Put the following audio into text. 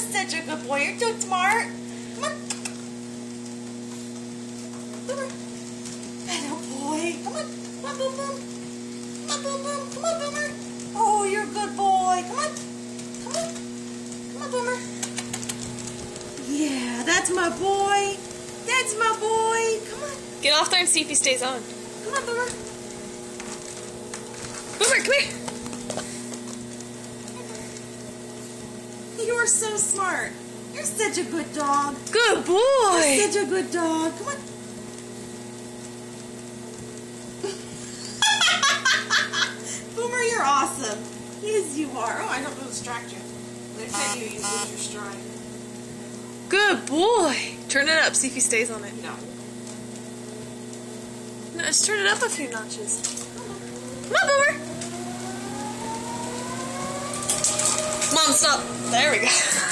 such a good boy. You're so smart. Come on. Boomer. Atta boy. Come on. Come on, Boom Boom. Come on, Boom Boom. Come on, Boomer. Oh, you're a good boy. Come on. Come on. Come on, Boomer. Yeah, that's my boy. That's my boy. Come on. Get off there and see if he stays on. Come on, Boomer. Boomer, come here. You are so smart. You're such a good dog. Good boy. You're such a good dog. Come on. Boomer, you're awesome. Yes, you are. Oh, I don't want to distract you. If I do, you lose your stride. Good boy. Turn it up, see if he stays on it. No. No, just turn it up a few notches. Come on, Boomer. Mom, stop. There we go.